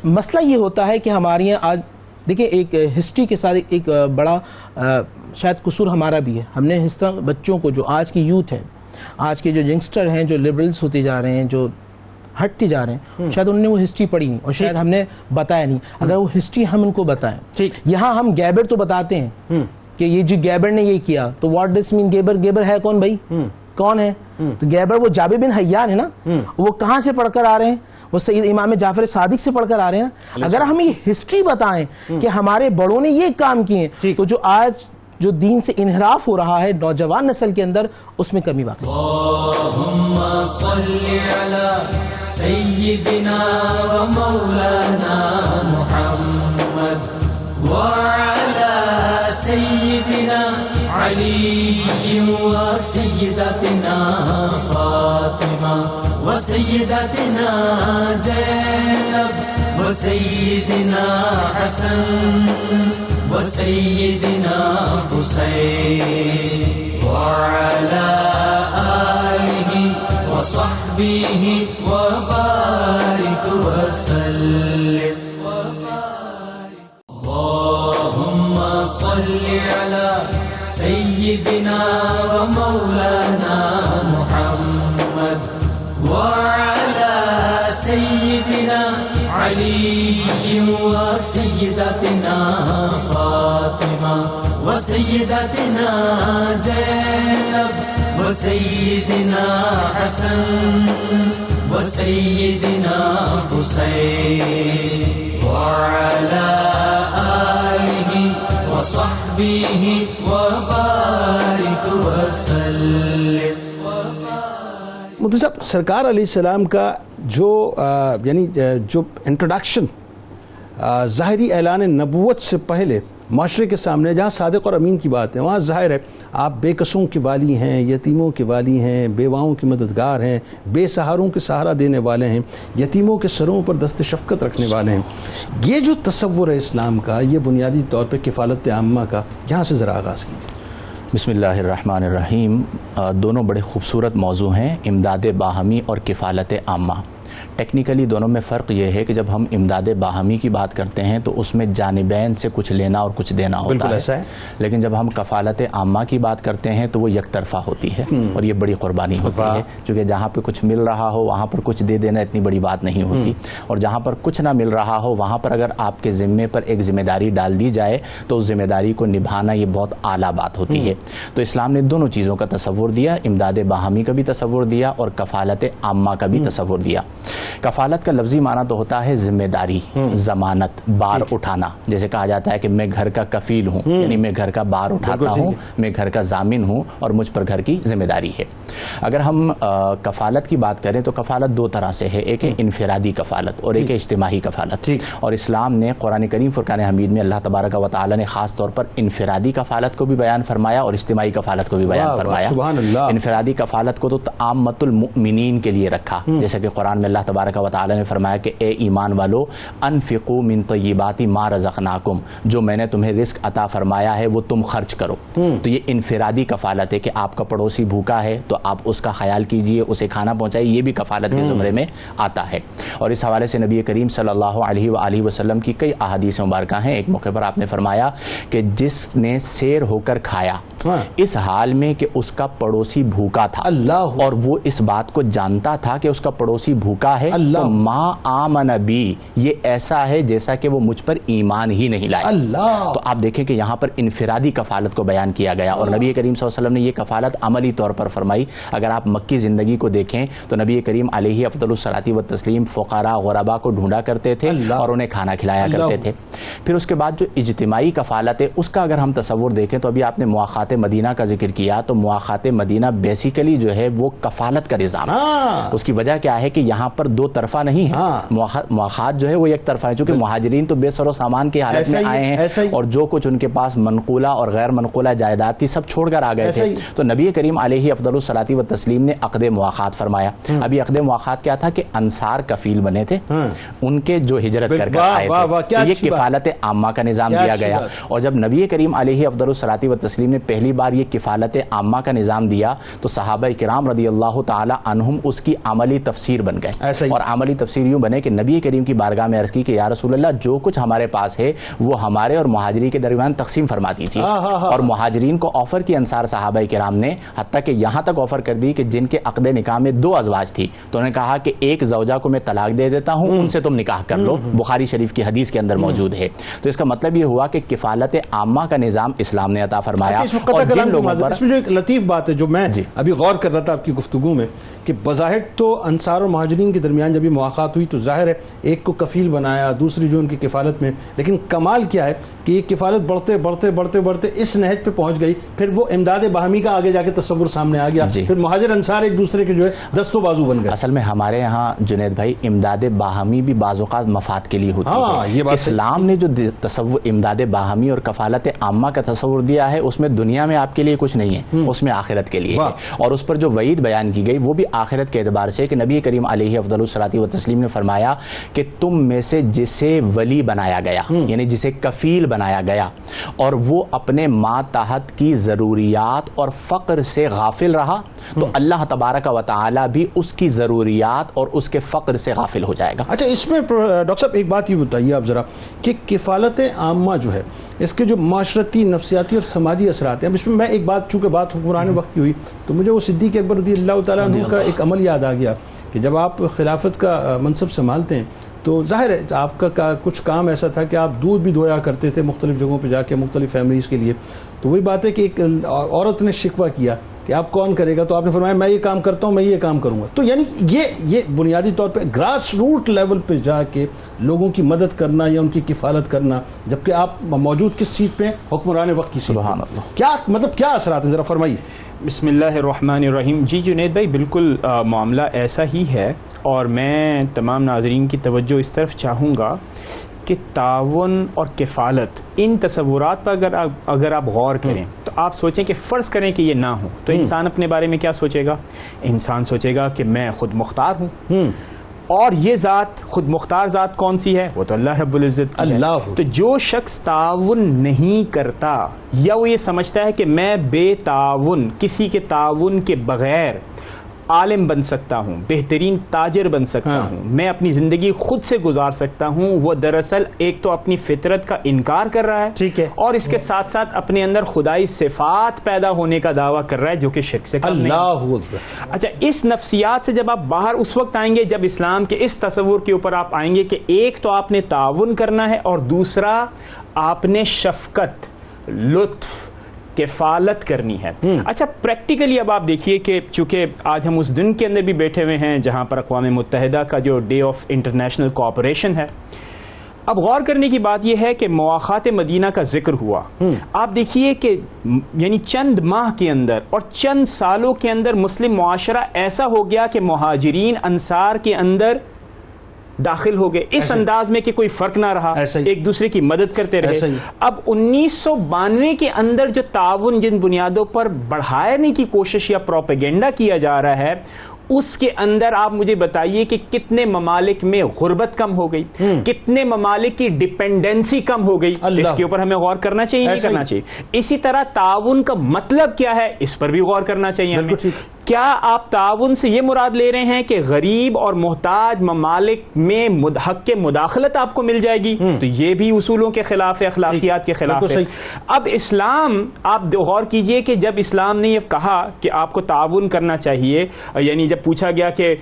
مسئلہ یہ ہوتا ہے کہ ہمارے یہاں آج دیکھیں ایک ہسٹری کے ساتھ ایک بڑا شاید قصور ہمارا بھی ہے. ہم نے اس طرح بچوں کو, جو آج کی یوتھ ہے, آج کے جو ینگسٹر ہیں, جو لبرلز ہوتے جا رہے ہیں, جو ہٹتے جا رہے ہیں, شاید انہوں نے وہ ہسٹری پڑھی نہیں اور شاید ہم نے بتایا نہیں. اگر وہ ہسٹری ہم ان کو بتائیں, یہاں ہم گیبر تو بتاتے ہیں کہ یہ جو گیبر نے یہ کیا, تو واٹ ڈز مین گیبر؟ گیبر ہے کون بھائی, کون ہے؟ تو گیبر وہ جابر بن حیان ہے نا, وہ کہاں سے پڑھ کر آ رہے ہیں؟ وہ سید امام جعفر صادق سے پڑھ کر آ رہے ہیں. اگر ہم یہ ہسٹری بتائیں کہ ہمارے بڑوں نے یہ کام کیے ہیں, تو جو آج جو دین سے انحراف ہو رہا ہے نوجوان نسل کے اندر, اس میں کمی واقع. اللہم صلی علی سیدنا و مولانا محمد وعلی سیدنا علی و سیدتنا فاطمہ و سیدتنا زینب و سیدنا حسن و سیدنا حسین وعلی آلہ و صحبہ و بارک وسلم. اللہم صلی علی سیدنا و مولانا محمد وعلی سیدنا علی و سیدتنا فاطمہ و سیدتنا زینب و سیدنا حسن و سیدنا حسین وعلی آلہ و صحبہ و بارک وسلم. مفتی صاحب, سرکار علیہ السلام کا جو یعنی جو انٹروڈکشن ظاہری اعلان نبوت سے پہلے معاشرے کے سامنے, جہاں صادق اور امین کی بات ہے, وہاں ظاہر ہے آپ بے کسوں کے والی ہیں, یتیموں کے والی ہیں, بیواؤں کے مددگار ہیں, بے سہاروں کے سہارا دینے والے ہیں, یتیموں کے سروں پر دست شفقت رکھنے والے ہیں. یہ جو تصور ہے اسلام کا, یہ بنیادی طور پہ کفالت عامہ کا, یہاں سے ذرا آغاز کیجیے. بسم اللہ الرحمن الرحیم. دونوں بڑے خوبصورت موضوع ہیں, امداد باہمی اور کفالت عامہ. ٹیکنیکلی دونوں میں فرق یہ ہے کہ جب ہم امداد باہمی کی بات کرتے ہیں تو اس میں جانبین سے کچھ لینا اور کچھ دینا ہوتا ہے, لیکن جب ہم کفالت عامہ کی بات کرتے ہیں تو وہ یک طرفہ ہوتی ہے اور یہ بڑی قربانی ہوتی ہے, کیونکہ جہاں پہ کچھ مل رہا ہو وہاں پر کچھ دے دینا اتنی بڑی بات نہیں ہوتی, اور جہاں پر کچھ نہ مل رہا ہو وہاں پر اگر آپ کے ذمے پر ایک ذمہ داری ڈال دی جائے تو اس ذمہ داری کو نبھانا یہ بہت اعلیٰ بات ہوتی ہے. تو اسلام نے دونوں چیزوں کا تصور دیا, امداد باہمی کا بھی تصور دیا اور کفالت عامہ کا بھی تصور دیا. کفالت کا لفظی معنی تو ہوتا ہے ذمہ داری, ضمانت, بار اٹھانا. جیسے کہا جاتا ہے کہ میں گھر کا کفیل ہوں, یعنی میں گھر کا بار اٹھاتا ہوں, میں گھر کا ضامن ہوں اور مجھ پر گھر کی ذمہ داری ہے. اگر ہم کفالت کی بات کریں تو کفالت دو طرح سے ہے, ایک ہے انفرادی کفالت اور ایک ہے اجتماعی کفالت. اور اسلام نے قرآن کریم فرقان حمید میں اللہ تبارک و تعالی نے خاص طور پر انفرادی کفالت کو بھی بیان فرمایا اور اجتماعی کفالت کو بھی بیان فرمایا. انفرادی کفالت کو تو عامۃ المؤمنین کے لیے رکھا, جیسے کہ قرآن میں اللہ تبارک و تعالی نے فرمایا کہ اے ایمان والو انفقوا من طیبات ما رزقناکم، جو میں نے تمہیں رزق عطا فرمایا ہے وہ تم خرچ کرو. تو یہ انفرادی کفالت ہے کہ آپ کا پڑوسی بھوکا ہے تو آپ اس کا خیال کیجئے، اسے کھانا پہنچائیے، یہ بھی کفالت کے زمرے میں آتا ہے. اور اس حوالے سے نبی کریم صلی اللہ علیہ وآلہ وسلم کی کئی احادیث مبارکہ ہیں. ایک موقع پر آپ نے فرمایا کہ جس نے سیر ہو کر کھایا اس حال میں کہ اس کا پڑوسی بھوکا تھا اور وہ اس بات کو جانتا تھا کہ اس کا پڑوسی بھوکا ہے، تو ما آمن بی، یہ ایسا ہے جیسا کہ وہ مجھ پر ایمان ہی نہیں لائے. تو آپ دیکھیں کہ یہاں پر انفرادی کفالت کو بیان کیا گیا. اور نبی کریم صلی اللہ علیہ وسلم نے یہ کفالت عملی طور پر فرمائی. اگر آپ مکی زندگی کو دیکھیں تو نبی کریم علیہ افضل الصلاۃ والتسلیم فقراء غرباء کو ڈھونڈا کرتے تھے اور انہیں کھانا کھلایا کرتے تھے. پھر اس کے بعد جو اجتماعی کفالت ہے اس کا اگر ہم تصور دیکھیں تو ابھی آپ نے مواخات مدینہ کا ذکر کیا، تو مواخات مدینہ بیسیکلی جو ہے وہ کفالت کا نظام ہے. اس کی وجہ کیا ہے کہ یہاں پر دو طرفہ نہیں ہے. مواخات جو ہے وہ ایک طرفہ ہے، چونکہ مہاجرین تو بے سر و سامان کی حالت میں آئے ہیں اور جو کچھ ان کے پاس منقولہ اور غیر منقولہ جائیداد تھی سب چھوڑ کر آ گئے تھے. تو نبی کریم علیہ افضل الصلاۃ والتسلیم نے عقد مواخات فرمایا. ابھی عقد مواخات کیا تھا کہ انصار کفیل بنے تھے ان کے جو ہجرت کر آئے تھے. یہ کفالت عامہ کا نظام دیا گیا. اور جب نبی کریم علیہ افضل الصلاۃ والتسلیم نے پہلی بار یہ کفالت عامہ کا نظام دیا تو صحابہ کرام رضی اللہ تعالی عنہم اس کی عملی تفسیر بن گئے. اور عملی تفسیر یوں بنے کہ نبی کریم کی بارگاہ میں عرض کی کہ یا رسول اللہ جو کچھ ہمارے پاس ہے وہ ہمارے اور مہاجرین کے درمیان تقسیم فرما دیجیے. اور مہاجرین کو آفر کی انصار صحابہ کرام نے، حتیٰ کہ یہاں تک آفر کر دی کہ جن کے عقد نکاح میں 2 ازواج تھی تو انہوں نے کہا کہ ایک زوجہ کو میں طلاق دے دیتا ہوں، ان سے تم نکاح کر لو. بخاری شریف کی حدیث کے اندر موجود ہے. تو اس کا مطلب یہ ہوا کہ کفالت عامہ کا نظام اسلام نے عطا فرمایا. اور جن لوگوں پر اس میں جو ایک لطیف بات ہے جو میں ابھی غور کر رہا تھا آپ کی گفتگو میں کہ بظاہر تو انصار اور مہاجرین کے درمیان جب یہ مواخات ہوئی تو ظاہر ہے ایک کو کفیل بنایا، دوسری جو ان کی کفالت میں، لیکن کمال کیا ہے کہ یہ کفالت بڑھتے بڑھتے بڑھتے بڑھتے اس نہج پہ پہنچ گئی. پھر وہ امداد باہمی کا آگے جا کے تصور سامنے آ گیا. پھر مہاجر انصار ایک دوسرے کے جو ہے دست و بازو بن گئے. اصل میں ہمارے یہاں جنید بھائی امداد باہمی بھی بعض اوقات مفاد کے لیے ہوتی ہے. اسلام نے جو تصور امداد باہمی اور کفالت عامہ کا تصور دیا ہے اس میں دنیا میں آپ کے لیے کچھ نہیں ہے، اس میں آخرت کے لیے ہے. اور اس پر جو وعید بیان کی گئی وہ بھی آخرت کے اعتبار سے کہ نبی کریم علیہ افضل الصلاۃ والتسلیم نے فرمایا کہ تم میں سے جسے ولی بنایا گیا یعنی جسے کفیل بنایا گیا اور وہ اپنے ماتحت کی ضروریات اور فقر سے غافل رہا تو اللہ تبارک و تعالی بھی اس کی ضروریات اور اس کے فقر سے غافل ہو جائے گا. اچھا اس میں ڈاکٹر صاحب ایک بات یہ بتائیے آپ ذرا کہ کفالت عامہ جو ہے اس کے جو معاشرتی، نفسیاتی اور سماجی اثرات ہیں. اب اس میں ایک بات، چونکہ بات حکمران وقت کی ہوئی تو مجھے وہ صدیق اکبر رضی اللہ تعالیٰ عنہ کا ایک عمل یاد آ گیا کہ جب آپ خلافت کا منصب سنبھالتے ہیں تو ظاہر ہے آپ کا کچھ کام ایسا تھا کہ آپ دودھ بھی دھویا کرتے تھے مختلف جگہوں پہ جا کے مختلف فیملیز کے لیے. تو وہی بات ہے کہ ایک عورت نے شکوہ کیا کہ آپ کون کرے گا، تو آپ نے فرمایا میں یہ کام کرتا ہوں، میں یہ کام کروں گا. تو یعنی یہ بنیادی طور پہ گراس روٹ لیول پہ جا کے لوگوں کی مدد کرنا یا ان کی کفالت کرنا، جبکہ آپ موجود کس سیٹ پہ؟ حکمران وقت کی سیٹ. سبحان اللہ. کیا مطلب کیا اثرات ہیں ذرا فرمائیے. بسم اللہ الرحمن الرحیم. جی جنید بھائی بالکل معاملہ ایسا ہی ہے اور میں تمام ناظرین کی توجہ اس طرف چاہوں گا کہ تعاون اور کفالت ان تصورات پر اگر آپ غور کریں تو آپ سوچیں کہ فرض کریں کہ یہ نہ ہو تو انسان اپنے بارے میں کیا سوچے گا؟ انسان سوچے گا کہ میں خود مختار ہوں اور یہ ذات خود مختار ذات کون سی ہے؟ وہ تو اللہ رب العزت کی ہے. تو جو شخص تعاون نہیں کرتا یا وہ یہ سمجھتا ہے کہ میں بے تعاون، کسی کے تعاون کے بغیر عالم بن سکتا ہوں، بہترین تاجر بن سکتا ہوں، میں اپنی زندگی خود سے گزار سکتا ہوں، وہ دراصل ایک تو اپنی فطرت کا انکار کر رہا ہے، ٹھیک ہے، اور اس کے ساتھ ساتھ اپنے اندر خدائی صفات پیدا ہونے کا دعویٰ کر رہا ہے جو کہ شرک سے کم نہیں. اللہ اکبر. اچھا اس نفسیات سے جب آپ باہر اس وقت آئیں گے جب اسلام کے اس تصور کے اوپر آپ آئیں گے کہ ایک تو آپ نے تعاون کرنا ہے اور دوسرا آپ نے شفقت، لطف، کفالت کرنی ہے. اچھا پریکٹیکلی اب آپ دیکھیے کہ چونکہ آج ہم اس دن کے اندر بھی بیٹھے ہوئے ہیں جہاں پر اقوام متحدہ کا جو ڈے آف انٹرنیشنل کوآپریشن ہے، اب غور کرنے کی بات یہ ہے کہ مواخات مدینہ کا ذکر ہوا. آپ دیکھیے کہ یعنی چند ماہ کے اندر اور چند سالوں کے اندر مسلم معاشرہ ایسا ہو گیا کہ مہاجرین انصار کے اندر داخل ہو گئے اس انداز میں کہ کوئی فرق نہ رہا، ایک دوسرے کی مدد کرتے رہے. اب 1992 کے اندر جو تعاون جن بنیادوں پر بڑھانے کی کوشش یا پروپیگنڈا کیا جا رہا ہے اس کے اندر آپ مجھے بتائیے کہ کتنے ممالک میں غربت کم ہو گئی, کتنے ممالک کی ڈپینڈنسی کم ہو گئی. اس کے اوپر ہمیں غور کرنا چاہیے, نہیں کرنا چاہیے. اسی طرح تعاون کا مطلب کیا ہے, اس پر بھی غور کرنا چاہیے ہمیں. کیا آپ تعاون سے یہ مراد لے رہے ہیں کہ غریب اور محتاج ممالک میں حق کے مداخلت آپ کو مل جائے گی؟ تو یہ بھی اصولوں کے خلاف ہے, اخلاقیات کے خلاف ہے. اب اسلام, آپ غور کیجئے کہ جب اسلام نے یہ کہا کہ آپ کو تعاون کرنا چاہیے, یعنی جب پوچھا گیا کہ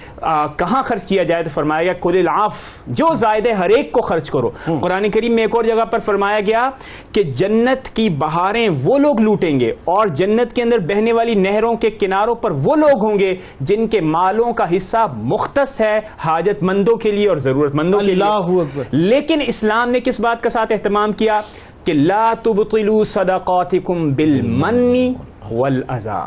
کہاں خرچ کیا جائے تو فرمایا گیا قل العفو, جو زائد ہے ہر ایک کو خرچ کرو. قرآن کریم میں ایک اور جگہ پر فرمایا گیا کہ جنت کی بہاریں وہ لوگ لوٹیں گے اور جنت کے اندر بہنے والی نہروں کے کناروں پر وہ لوگ ہوں گے جن کے مالوں کا حصہ مختص ہے حاجت مندوں کے لیے اور ضرورت مندوں کے لیے. لیکن اسلام نے کس بات کا ساتھ اہتمام کیا کہ لا تبطلوا صدقاتکم بالمن والعذا,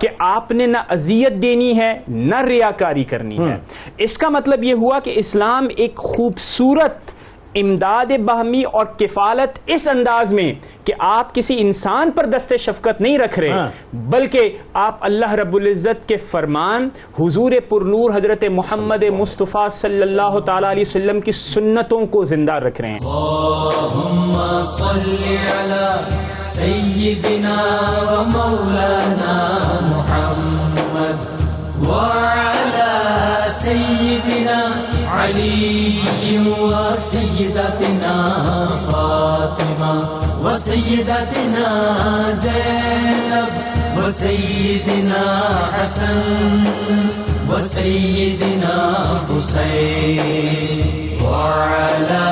کہ آپ نے نہ اذیت دینی ہے نہ ریاکاری کرنی ہے. اس کا مطلب یہ ہوا کہ اسلام ایک خوبصورت امداد باہمی اور کفالت اس انداز میں کہ آپ کسی انسان پر دست شفقت نہیں رکھ رہے, بلکہ آپ اللہ رب العزت کے فرمان, حضور پرنور حضرت محمد مصطفیٰ صلی اللہ تعالی علیہ وسلم کی سنتوں کو زندہ رکھ رہے ہیں. اللہم صلی علی سیدنا و مولانا محمد وعلی سیدنا علی و سیدتنا فاطمہ و سیدتنا زینب و سیدنا حسن و سیدنا حسین وعلی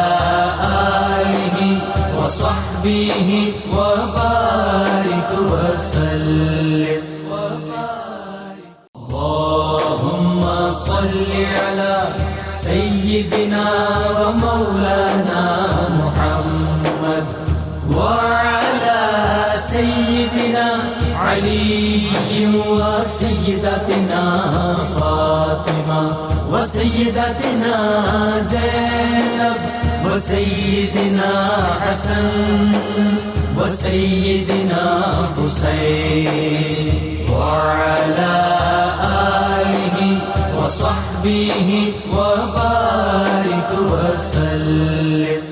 آلہ و صحبہ و بارک وسلم. اللہم صلی علی سیدنا و مولانا محمد وعلی سیدنا علی و سیدتنا فاطمہ و سیدتنا زینب و سیدنا حسن و سیدنا حسین وعلی آلہ و صحبہ و بارک وسلم.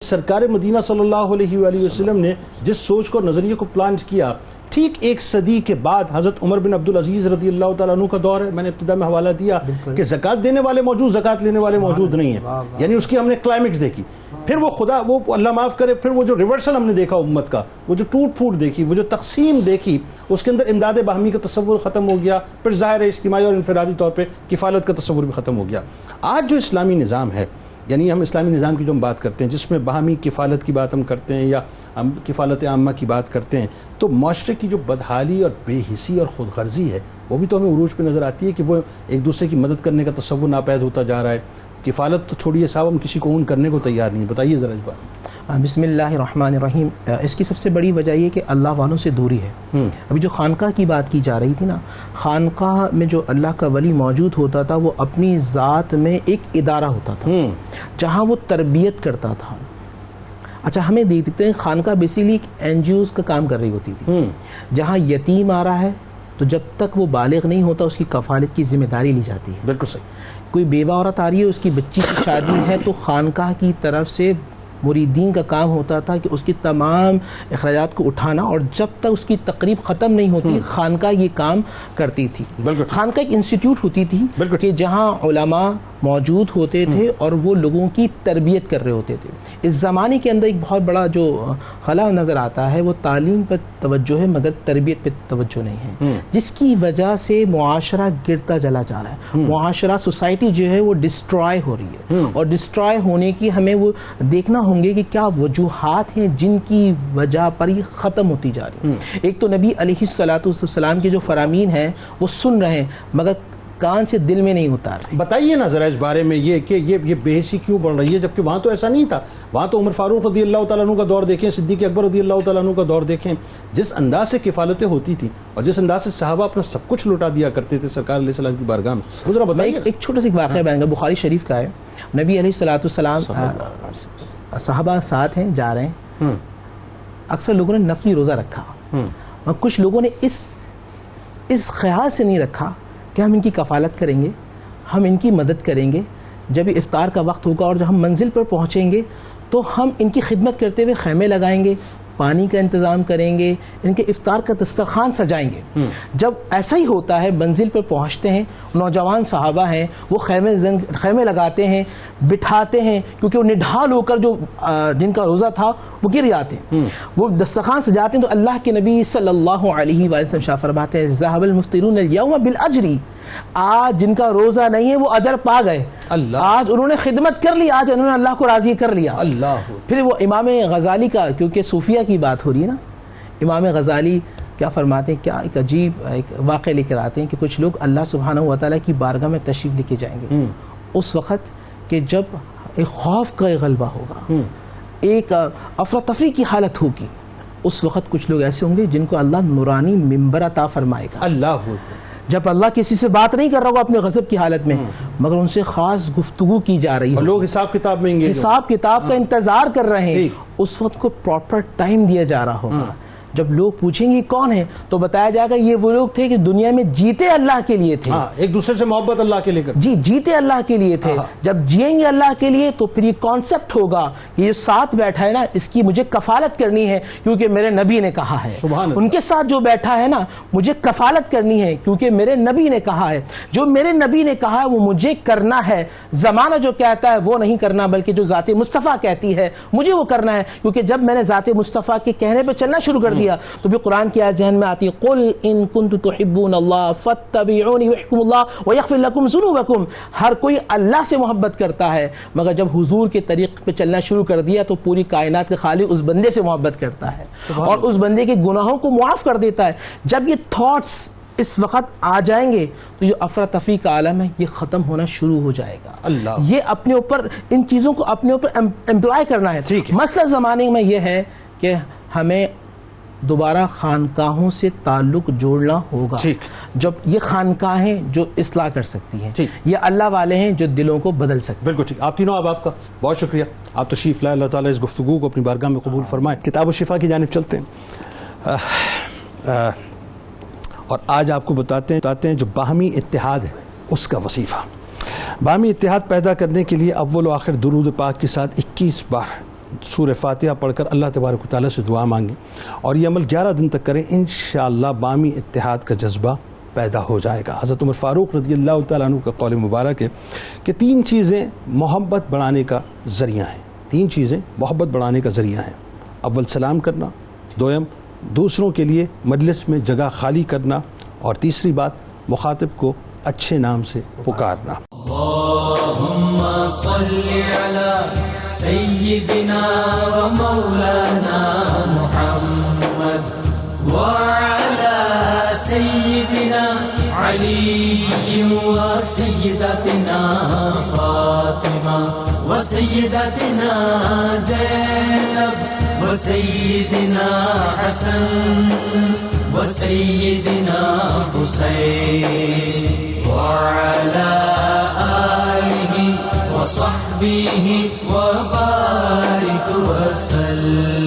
سرکار مدینہ صلی اللہ علیہ وآلہ وسلم نے جس سوچ کو نظریے کو پلانٹ کیا, ٹھیک ایک صدی کے بعد حضرت عمر بن عبدالعزیز رضی اللہ تعالیٰ عنہ کا دور ہے. میں نے ابتدا میں حوالہ دیا کہ زکوٰۃ دینے والے موجود, زکوٰۃ لینے والے موجود نہیں ہیں, یعنی اس کی ہم نے کلائمیکس دیکھی. پھر وہ خدا, وہ اللہ معاف کرے, پھر وہ جو ریورسل ہم نے دیکھا امت کا, وہ جو ٹوٹ پھوٹ دیکھی, وہ جو تقسیم دیکھی, اس کے اندر امداد باہمی کا تصور ختم ہو گیا. پھر ظاہر ہے اجتماعی اور انفرادی طور پہ کفالت کا تصور بھی ختم ہو گیا. آج جو اسلامی نظام ہے, یعنی ہم اسلامی نظام کی جو ہم بات کرتے ہیں جس میں باہمی کفالت کی بات ہم کرتے ہیں یا ہم کفالت عامہ کی بات کرتے ہیں, تو معاشرے کی جو بدحالی اور بے حسی اور خود غرضی ہے وہ بھی تو ہمیں عروج پہ نظر آتی ہے کہ وہ ایک دوسرے کی مدد کرنے کا تصور ناپید ہوتا جا رہا ہے. کفالت تو چھوڑیے صاحب, ہم کسی کو اون کرنے کو تیار نہیں. بتائیے ذرا اس بات. بسم اللہ الرحمن الرحیم. اس کی سب سے بڑی وجہ یہ کہ اللہ والوں سے دوری ہے. ابھی جو خانقاہ کی بات کی جا رہی تھی نا, خانقاہ میں جو اللہ کا ولی موجود ہوتا تھا وہ اپنی ذات میں ایک ادارہ ہوتا تھا جہاں وہ تربیت کرتا تھا. اچھا, ہمیں دیکھتے ہیں خانقاہ بیسیکلی ایک این جی اوز کا کام کر رہی ہوتی تھی. جہاں یتیم آ رہا ہے تو جب تک وہ بالغ نہیں ہوتا اس کی کفالت کی ذمہ داری لی جاتی ہے. بالکل صحیح. کوئی بیوہ عورت آ رہی ہے, اس کی بچی کی شادی ہے, تو خانقاہ کی طرف سے مریدین کا کام ہوتا تھا کہ اس کی تمام اخراجات کو اٹھانا, اور جب تک اس کی تقریب ختم نہیں ہوتی خانقاہ یہ کام کرتی تھی. خانقاہ ایک انسٹیٹیوٹ ہوتی تھی کہ جہاں علماء موجود ہوتے تھے اور وہ لوگوں کی تربیت کر رہے ہوتے تھے. اس زمانے کے اندر ایک بہت بڑا جو خلا نظر آتا ہے وہ تعلیم پر توجہ ہے مگر تربیت پہ توجہ نہیں ہے, جس کی وجہ سے معاشرہ گرتا چلا جا رہا ہے. معاشرہ, سوسائٹی جو ہے وہ ڈسٹرائے ہو رہی ہے, اور ڈسٹرائے ہونے کی ہمیں وہ دیکھنا ہوں گے کہ کیا وجوہات ہیں جن کی وجہ پر یہ ختم ہوتی جا رہی ہے. ایک تو نبی علیہ الصلوۃ والسلام کے جو فرامین ہیں وہ سن رہے ہیں مگر کان سے دل میں نہیں اتار رہے. بتائیے نا ذرا اس بارے میں یہ کہ یہ بے حسی کیوں بڑھ رہی ہے, جبکہ وہاں تو ایسا نہیں تھا. وہاں تو عمر فاروق رضی اللہ تعالیٰ عنہ کا دور دیکھیں, صدیق اکبر رضی اللہ تعالیٰ عنہ کا دور دیکھیں, جس انداز سے کفالتیں ہوتی تھیں اور جس انداز سے صحابہ اپنا سب کچھ لوٹا دیا کرتے تھے سرکار علیہ السلام کی بارگاہ میں. وہ ذرا بتائیے. ایک چھوٹا سا واقعہ بیان کروں, بخاری شریف کا ہے. نبی علیہ الصلوۃ والسلام صحابہ ساتھ ہیں, جا رہے ہیں. اکثر لوگوں نے نفلی روزہ رکھا اور کچھ لوگوں نے اس اس خیال سے نہیں رکھا کہ ہم ان کی کفالت کریں گے, ہم ان کی مدد کریں گے, جب یہ افطار کا وقت ہوگا اور جب ہم منزل پر پہنچیں گے تو ہم ان کی خدمت کرتے ہوئے خیمے لگائیں گے, پانی کا انتظام کریں گے, ان کے افطار کا دسترخوان سجائیں گے. جب ایسا ہی ہوتا ہے, منزل پر پہنچتے ہیں, نوجوان صحابہ ہیں وہ خیمے لگاتے ہیں, بٹھاتے ہیں, کیونکہ وہ نڈھال ہو کر جو جن کا روزہ تھا وہ گر جاتے ہیں, وہ دسترخوان سجاتے ہیں. تو اللہ کے نبی صلی اللہ علیہ وآلہ وسلم شاہ فرماتے ہیں ذهب المفطرون اليوم بالاجر, آج جن کا روزہ نہیں ہے وہ اجر پا گئے, آج انہوں نے خدمت کر لی, آج انہوں نے اللہ کو راضی کر لیا. پھر وہ امام غزالی کا, کیونکہ صوفیہ کی بات ہو رہی ہے نا, امام غزالی کیا فرماتے ہیں, کیا ایک عجیب ایک واقعہ لے کر آتے ہیں کہ کچھ لوگ اللہ سبحانہ و تعالیٰ کی بارگاہ میں تشریف لے کے جائیں گے اس وقت کہ جب ایک خوف کا غلبہ ہوگا, ایک افراتفری کی حالت ہوگی, اس وقت کچھ لوگ ایسے ہوں گے جن کو اللہ نورانی منبر عطا فرمائے گا. اللہ جب اللہ کسی سے بات نہیں کر رہا ہوگا اپنے غضب کی حالت میں, مگر ان سے خاص گفتگو کی جا رہی ہے, لوگ حساب کتاب میں حساب کتاب کا انتظار کر رہے ہیں, اس وقت کو پراپر ٹائم دیا جا رہا ہوگا. جب لوگ پوچھیں گے کون ہے تو بتایا جائے گا یہ وہ لوگ تھے کہ دنیا میں جیتے اللہ کے لیے تھے, ایک دوسرے سے محبت اللہ کے لیے کرتے, جی جیتے اللہ کے لیے تھے. جب جئیں گے اللہ کے لیے تو پھر یہ کانسیپٹ ہوگا, یہ ساتھ بیٹھا ہے نا اس کی مجھے کفالت کرنی ہے کیونکہ میرے نبی نے کہا ہے. ان کے ساتھ جو بیٹھا ہے نا مجھے کفالت کرنی ہے کیونکہ میرے نبی نے کہا ہے, جو میرے نبی نے کہا ہے وہ مجھے کرنا ہے. زمانہ جو کہتا ہے وہ نہیں کرنا, بلکہ جو ذات مصطفیٰ کہتی ہے مجھے وہ کرنا ہے, کیونکہ جب میں نے ذات مصطفیٰ کے کہنے پہ چلنا شروع کر دیا تو بھی قرآن کی آیت ذہن میں آتی ہے, قل ان کنتم تحبون اللہ فاتبعونی یحببکم اللہ ویغفر لکم ذنوبکم. ہر کوئی اللہ سے محبت کرتا ہے, مگر جب حضور کے طریق پہ چلنا شروع کر دیا تو پوری کائنات کے خالق اس بندے سے محبت کرتا ہے اور اس بندے کے گناہوں کو معاف کر دیتا ہے. جب یہ تھاٹس اس وقت آ جائیں گے تو یہ افراتفری کا عالم ہے یہ ختم ہونا شروع ہو جائے گا. یہ اپنے اوپر ان چیزوں کو اپنے اوپر امپلائی کرنا ہے. مسئلہ زمانے میں یہ ہے کہ ہمیں دوبارہ خانقاہوں سے تعلق جوڑنا ہوگا. جب یہ خانقاہیں جو اصلاح کر سکتی ہیں, یہ اللہ والے ہیں جو دلوں کو بدل سکتے ہیں. بالکل ٹھیک. آپ تینوں آپ کا بہت شکریہ, آپ تشریف لائے, اللہ تعالیٰ اس گفتگو کو اپنی بارگاہ میں قبول فرمائے. کتاب الشفا کی جانب چلتے ہیں اور آج آپ کو بتاتے ہیں جو باہمی اتحاد ہے اس کا وظیفہ. باہمی اتحاد پیدا کرنے کے لیے اول و آخر درود پاک کے ساتھ 21 بار سورہ فاتحہ پڑھ کر اللہ تبارک و تعالیٰ سے دعا مانگیں اور یہ عمل 11 دن تک کریں. انشاءاللہ باہمی اتحاد کا جذبہ پیدا ہو جائے گا. حضرت عمر فاروق رضی اللہ تعالیٰ عنہ کا قول مبارک ہے کہ 3 چیزیں محبت بڑھانے کا ذریعہ ہیں. 3 چیزیں محبت بڑھانے کا ذریعہ ہیں. اول سلام کرنا, دوم دوسروں کے لیے مجلس میں جگہ خالی کرنا, اور تیسری بات مخاطب کو اچھے نام سے پکارنا. اللہم صلی علی سیدنا و مولانا محمد وعلی سیدنا علی و سیدتنا فاطمہ و سیدتنا زینب و سیدنا حسن و سیدنا حسین وعلی آلہ وصحبہ وبارک وسلم.